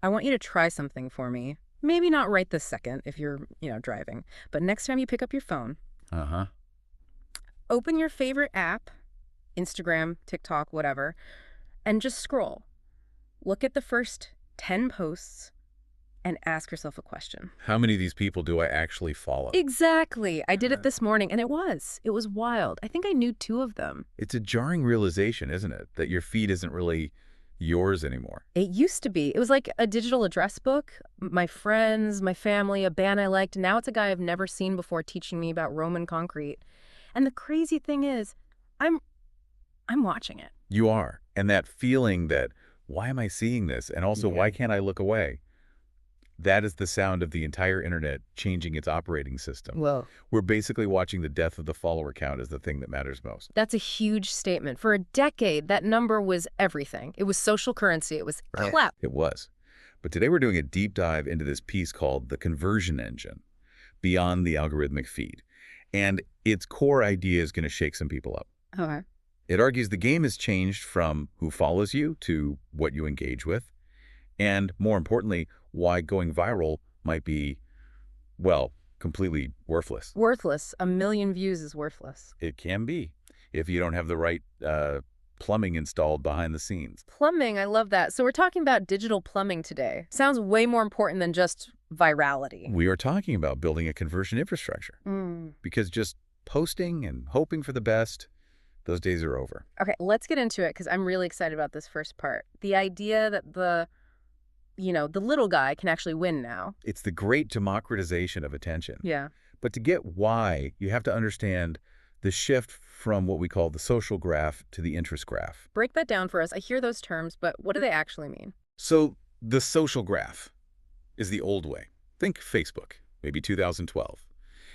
I want you to try something for me. Maybe not right this second if you're, driving, but next time you pick up your phone, Uh-huh. open your favorite app, Instagram, TikTok, whatever, and just scroll. Look at the first 10 posts and ask yourself a question. How many of these people do I actually follow? Exactly. I did it this morning, and it was wild. I think I knew 2 of them. It's a jarring realization, isn't it? That your feed isn't really yours anymore. It used to be. It was like a digital address book. My friends, my family, a band I liked. Now it's a guy I've never seen before teaching me about Roman concrete. And the crazy thing is, I'm watching it. You are. And that feeling that, why am I seeing this? And also, why can't I look away? That is the sound of the entire internet changing its operating system. Whoa. We're basically watching the death of the follower count as the thing that matters most. That's a huge statement. For a decade, that number was everything. It was social currency. It was clout. It was. But today we're doing a deep dive into this piece called the conversion engine, beyond the algorithmic feed. And its core idea is going to shake some people up. Okay. It argues the game has changed from who follows you to what you engage with. And more importantly, why going viral might be, well, completely worthless. Worthless. 1 million views is worthless. It can be if you don't have the right plumbing installed behind the scenes. Plumbing, I love that. So we're talking about digital plumbing today. Sounds way more important than just virality. We are talking about building a conversion infrastructure because just posting and hoping for the best, those days are over. Okay, let's get into it because I'm really excited about this first part. The idea that the little guy can actually win now. It's the great democratization of attention. Yeah. But to get why, you have to understand the shift from what we call the social graph to the interest graph. Break that down for us. I hear those terms, but what do they actually mean? So the social graph is the old way. Think Facebook, maybe 2012.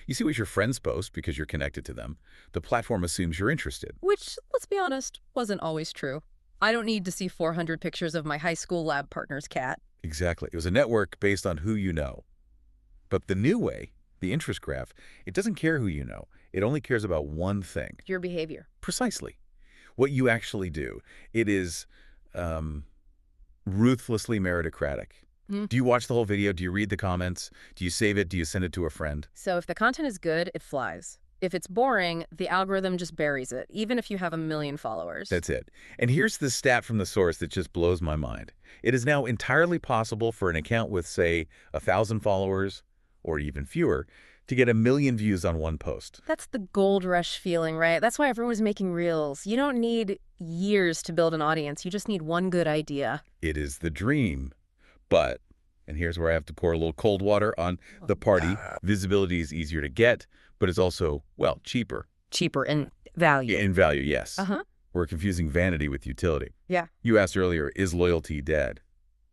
You see what your friends post because you're connected to them. The platform assumes you're interested. Which, let's be honest, wasn't always true. I don't need to see 400 pictures of my high school lab partner's cat. Exactly. It was a network based on who you know. But the new way, the interest graph, it doesn't care who you know. It only cares about one thing. Your behavior. Precisely. What you actually do. It is ruthlessly meritocratic. Do you watch the whole video? Do you read the comments? Do you save it? Do you send it to a friend? So if the content is good, it flies. If it's boring, the algorithm just buries it, even if you have 1 million followers. That's it. And here's the stat from the source that just blows my mind. It is now entirely possible for an account with, say, 1,000 followers, or even fewer, to get 1 million views on one post. That's the gold rush feeling, right? That's why everyone's making reels. You don't need years to build an audience. You just need one good idea. It is the dream. But, and here's where I have to pour a little cold water on the party, visibility is easier to get, but it's also, well, cheaper. Cheaper in value. In value, yes. Uh-huh. We're confusing vanity with utility. Yeah. You asked earlier, is loyalty dead?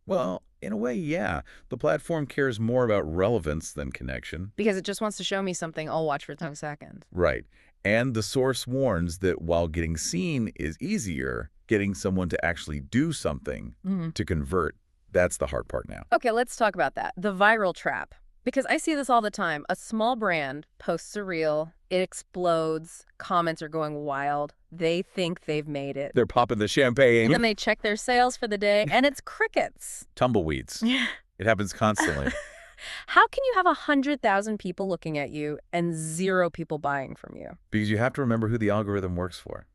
Well, in a way, yeah. The platform cares more about relevance than connection. Because it just wants to show me something I'll watch for 10 seconds. Right. And the source warns that while getting seen is easier, getting someone to actually do something to convert, that's the hard part now. Okay, let's talk about that. The viral trap. Because I see this all the time. A small brand posts a reel, it explodes, comments are going wild. They think they've made it. They're popping the champagne. Then they check their sales for the day, and it's crickets. Tumbleweeds. It happens constantly. How can you have 100,000 people looking at you and 0 people buying from you? Because you have to remember who the algorithm works for.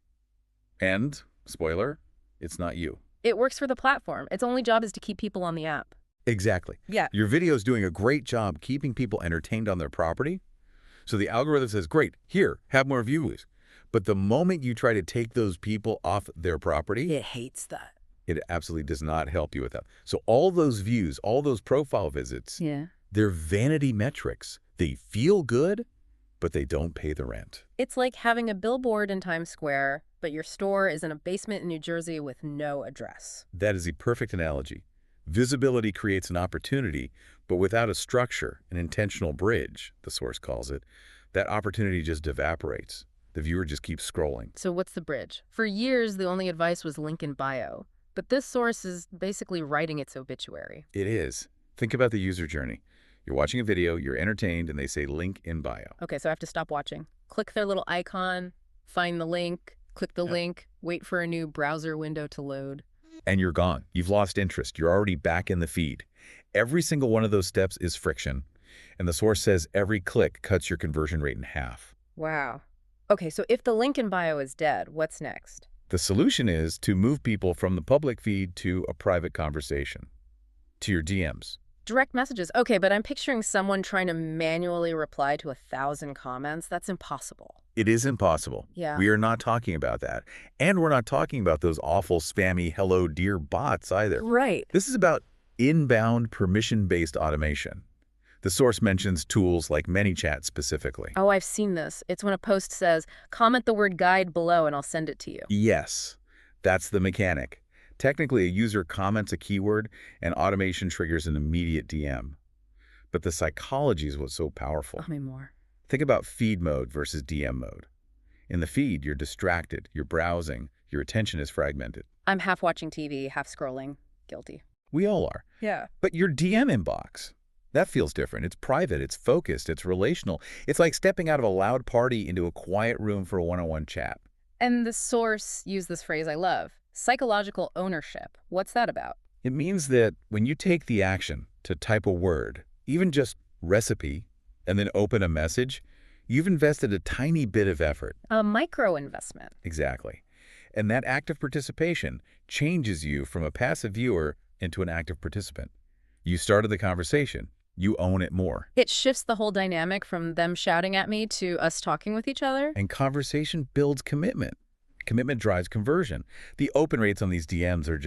And, spoiler, it's not you. It works for the platform. Its only job is to keep people on the app. Exactly. Yeah. Your video is doing a great job keeping people entertained on their property. So the algorithm says, great, here, have more views. But the moment you try to take those people off their property, It hates that. it absolutely does not help you with that. So all those views, all those profile visits, Yeah. they're vanity metrics. They feel good, but they don't pay the rent. It's like having a billboard in Times Square, but your store is in a basement in New Jersey with no address. That is a perfect analogy. Visibility creates an opportunity, but without a structure, an intentional bridge, the source calls it, that opportunity just evaporates. The viewer just keeps scrolling. So what's the bridge? For years, the only advice was link in bio. But this source is basically writing its obituary. It is. Think about the user journey. You're watching a video, you're entertained, and they say link in bio. Okay, so I have to stop watching. Click their little icon, find the link, click the link, wait for a new browser window to load. And you're gone. You've lost interest. You're already back in the feed. Every single one of those steps is friction, and the source says every click cuts your conversion rate in half. Wow. Okay, so if the link in bio is dead, what's next? The solution is to move people from the public feed to a private conversation, to your DMs. Direct messages. Okay, but I'm picturing someone trying to manually reply to 1,000 comments. That's impossible. It is impossible. Yeah. We are not talking about that. And we're not talking about those awful spammy hello dear bots either. Right. This is about inbound permission-based automation. The source mentions tools like ManyChat specifically. Oh, I've seen this. It's when a post says, comment the word guide below and I'll send it to you. Yes, that's the mechanic. Technically, a user comments a keyword and automation triggers an immediate DM. But the psychology is what's so powerful. Tell me more. Think about feed mode versus DM mode. In the feed, you're distracted, you're browsing, your attention is fragmented. I'm half watching TV, half scrolling. Guilty. We all are. Yeah. But your DM inbox, that feels different. It's private, it's focused, it's relational. It's like stepping out of a loud party into a quiet room for a one-on-one chat. And the source used this phrase I love, psychological ownership. What's that about? It means that when you take the action to type a word, even just recipe, and then open a message, you've invested a tiny bit of effort. A micro investment. Exactly. And that active participation changes you from a passive viewer into an active participant. You started the conversation. You own it more. It shifts the whole dynamic from them shouting at me to us talking with each other. And conversation builds commitment. Commitment drives conversion. The open rates on these DMs are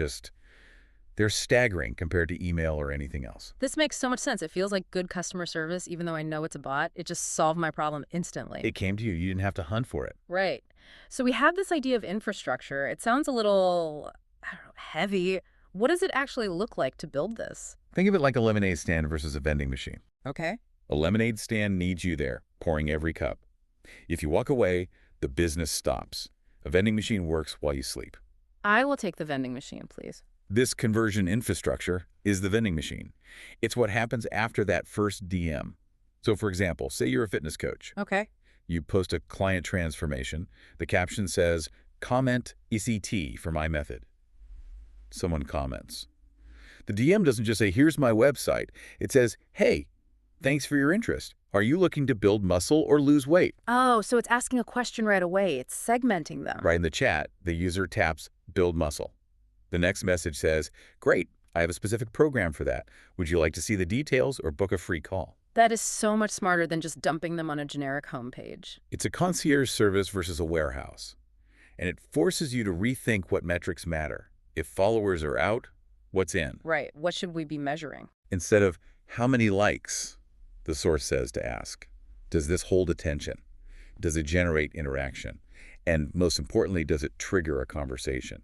they're staggering compared to email or anything else. This makes so much sense. It feels like good customer service, even though I know it's a bot. It just solved my problem instantly. It came to you. You didn't have to hunt for it. Right. So we have this idea of infrastructure. It sounds a little, I don't know, heavy. What does it actually look like to build this? Think of it like a lemonade stand versus a vending machine. Okay. A lemonade stand needs you there, pouring every cup. If you walk away, the business stops. A vending machine works while you sleep. I will take the vending machine, please. This conversion infrastructure is the vending machine. It's what happens after that first DM. So for example, say you're a fitness coach. Okay. You post a client transformation. The caption says, comment ECT for my method. Someone comments. The DM doesn't just say, here's my website. It says, hey, thanks for your interest. Are you looking to build muscle or lose weight? Oh, so it's asking a question right away. It's segmenting them. Right in the chat, the user taps build muscle. The next message says, great, I have a specific program for that. Would you like to see the details or book a free call? That is so much smarter than just dumping them on a generic homepage. It's a concierge service versus a warehouse. And it forces you to rethink what metrics matter. If followers are out, what's in? Right. What should we be measuring? Instead of how many likes, the source says to ask, does this hold attention? Does it generate interaction? And most importantly, does it trigger a conversation?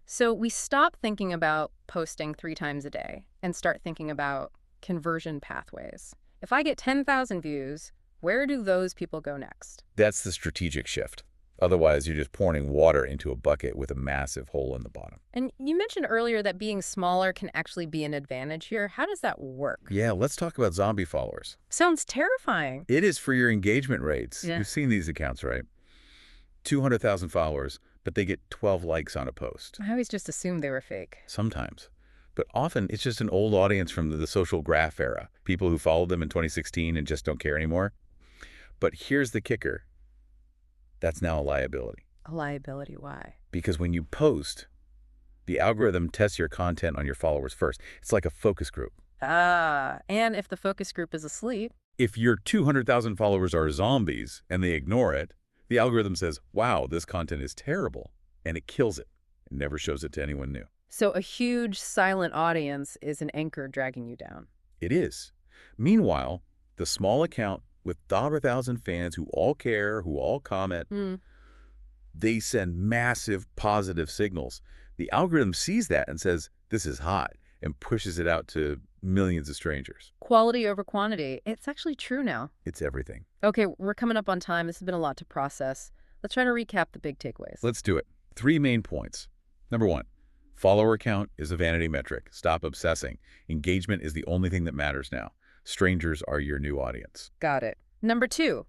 So we stop thinking about posting 3 times a day and start thinking about conversion pathways. If I get 10,000 views, where do those people go next? That's the strategic shift. Otherwise, you're just pouring water into a bucket with a massive hole in the bottom. And you mentioned earlier that being smaller can actually be an advantage here. How does that work? Yeah, let's talk about zombie followers. Sounds terrifying. It is for your engagement rates. Yeah. You've seen these accounts, right? 200,000 followers, but they get 12 likes on a post. I always just assumed they were fake. Sometimes. But often, it's just an old audience from the social graph era. People who followed them in 2016 and just don't care anymore. But here's the kicker. That's now a liability. A liability, why? Because when you post, the algorithm tests your content on your followers first. It's like a focus group. Ah, and if the focus group is asleep. If your 200,000 followers are zombies and they ignore it, the algorithm says, wow, this content is terrible, and it kills it. It never shows it to anyone new. So a huge silent audience is an anchor dragging you down. It is. Meanwhile, the small account with 1,000 fans who all care, who all comment, they send massive positive signals. The algorithm sees that and says, this is hot, and pushes it out to millions of strangers. Quality over quantity. It's actually true now. It's everything. Okay, we're coming up on time. This has been a lot to process. Let's try to recap the big takeaways. Let's do it. 3 main points. Number 1, follower count is a vanity metric. Stop obsessing. Engagement is the only thing that matters now. Strangers are your new audience. Got it. Number 2,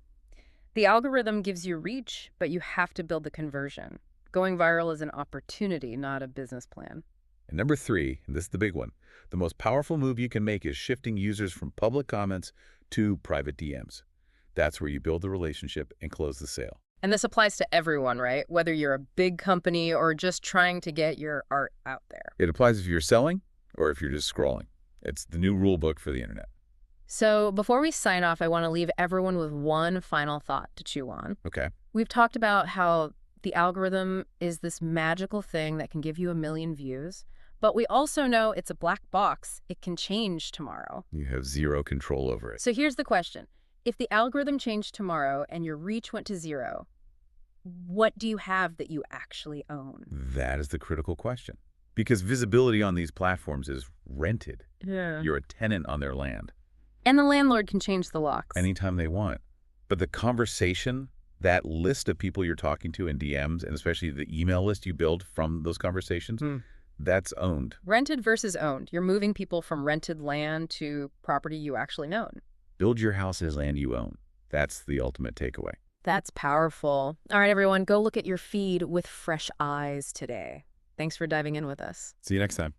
the algorithm gives you reach, but you have to build the conversion. Going viral is an opportunity, not a business plan. And number 3, and this is the big one, the most powerful move you can make is shifting users from public comments to private DMs. That's where you build the relationship and close the sale. And this applies to everyone, right? Whether you're a big company or just trying to get your art out there. It applies if you're selling or if you're just scrolling. It's the new rule book for the internet. So before we sign off, I want to leave everyone with one final thought to chew on. Okay. We've talked about how the algorithm is this magical thing that can give you 1 million views, but we also know it's a black box. It can change tomorrow. You have zero control over it. So here's the question. If the algorithm changed tomorrow and your reach went to 0, what do you have that you actually own? That is the critical question. Because visibility on these platforms is rented. Yeah. You're a tenant on their land And the landlord can change the locks. anytime they want. But the conversation, that list of people you're talking to in DMs, and especially the email list you build from those conversations, that's owned. Rented versus owned. You're moving people from rented land to property you actually own. Build your house as land you own. That's the ultimate takeaway. That's powerful. All right, everyone, go look at your feed with fresh eyes today. Thanks for diving in with us. See you next time.